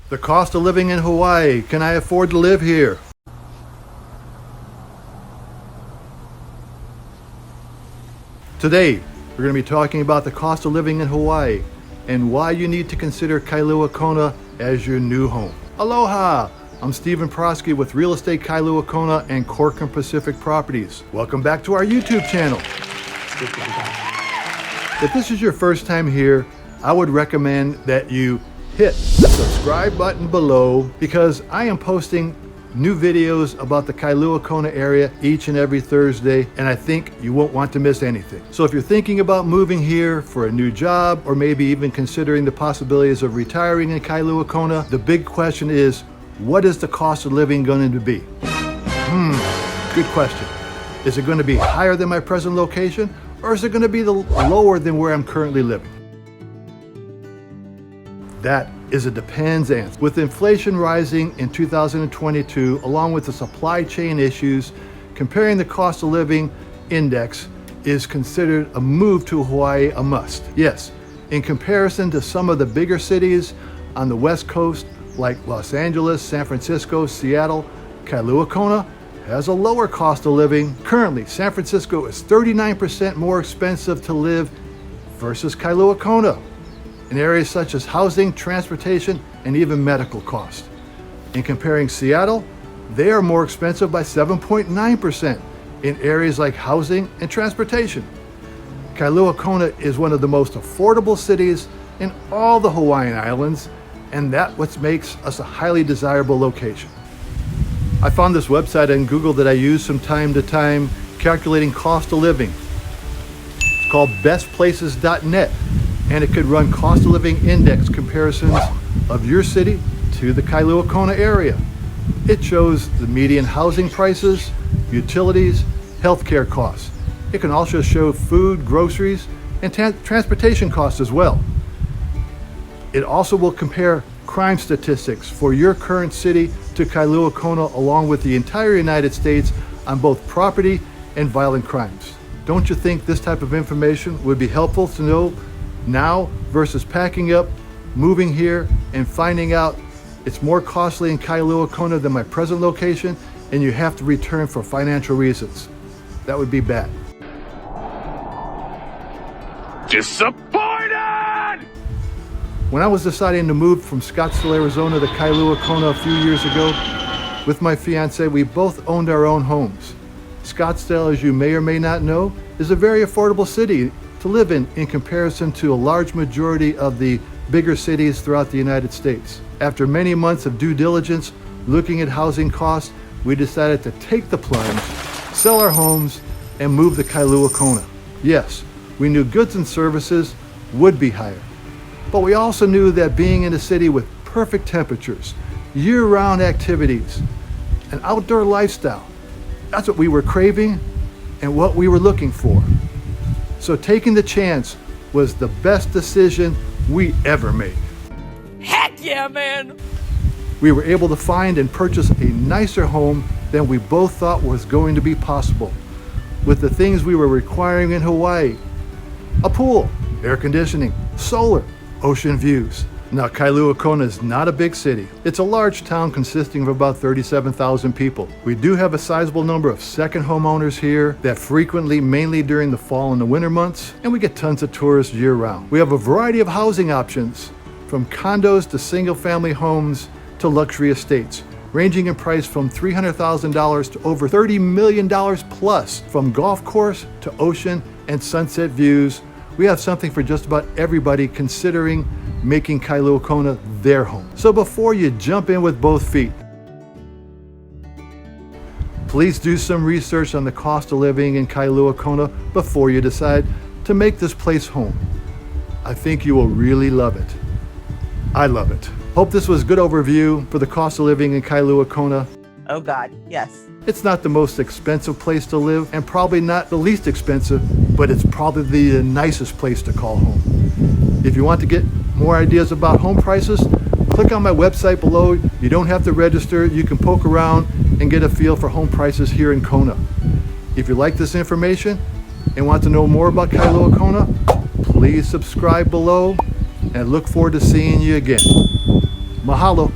The cost of living in Hawaii. Can I afford to live here? Today, we're going to be talking about the cost of living in Hawaii and why you need to consider Kailua Kona as your new home. Aloha! I'm Stephen Prosky with Real Estate Kailua Kona and Corcoran Pacific Properties. Welcome back to our YouTube channel. If this is your first time here, I would recommend that you hit the subscribe button below because I am posting new videos about the Kailua Kona area each and every Thursday, and I think you won't want to miss anything. So if you're thinking about moving here for a new job or maybe even considering the possibilities of retiring in Kailua Kona, the big question is, what is the cost of living going to be? Good question. Is it going to be higher than my present location, or is it going to be lower than where I'm currently living? That is a depends answer. With inflation rising in 2022, along with the supply chain issues, comparing the cost of living index is considered a move to Hawaii a must. Yes, in comparison to some of the bigger cities on the West Coast, like Los Angeles, San Francisco, Seattle, Kailua Kona has a lower cost of living. Currently, San Francisco is 39% more expensive to live versus Kailua Kona in areas such as housing, transportation, and even medical costs. In comparing Seattle, they are more expensive by 7.9% in areas like housing and transportation. Kailua Kona is one of the most affordable cities in all the Hawaiian Islands, and that's what makes us a highly desirable location. I found this website on Google that I use from time to time calculating cost of living. It's called Bestplacesnet, and it could run cost of living index comparisons of your city to the Kailua Kona area. It shows the median housing prices, utilities, healthcare costs. It can also show food, groceries, and transportation costs as well. It also will compare crime statistics for your current city to Kailua Kona along with the entire United States on both property and violent crimes. Don't you think this type of information would be helpful to know now versus packing up, moving here, and finding out it's more costly in Kailua Kona than my present location and you have to return for financial reasons? That would be bad. Disappointed! When I was deciding to move from Scottsdale, Arizona to Kailua Kona a few years ago, with my fiance, we both owned our own homes. Scottsdale, as you may or may not know, is a very affordable city to live in comparison to a large majority of the bigger cities throughout the United States. After many months of due diligence, looking at housing costs, we decided to take the plunge, sell our homes, and move to Kailua Kona. Yes, we knew goods and services would be higher, but we also knew that being in a city with perfect temperatures, year-round activities, an outdoor lifestyle, that's what we were craving and what we were looking for. So taking the chance was the best decision we ever made. Heck yeah, man! We were able to find and purchase a nicer home than we both thought was going to be possible, with the things we were requiring in Hawaii: a pool, air conditioning, solar, ocean views. Now, Kailua Kona is not a big city. It's a large town consisting of about 37,000 people. We do have a sizable number of second homeowners here that frequently, mainly during the fall and the winter months, and we get tons of tourists year-round. We have a variety of housing options, from condos to single-family homes to luxury estates, ranging in price from $300,000 to over $30 million plus. From golf course to ocean and sunset views, we have something for just about everybody considering making Kailua Kona their home. So before you jump in with both feet, please do some research on the cost of living in Kailua Kona before you decide to make this place home. I think you will really love it. I love it. Hope this was a good overview for the cost of living in Kailua Kona. Oh God, yes. It's not the most expensive place to live and probably not the least expensive, but it's probably the nicest place to call home. If you want to get more ideas about home prices, click on my website below. You don't have to register. You can poke around and get a feel for home prices here in Kona. If you like this information and want to know more about Kailua Kona, please subscribe below and I look forward to seeing you again. Mahalo.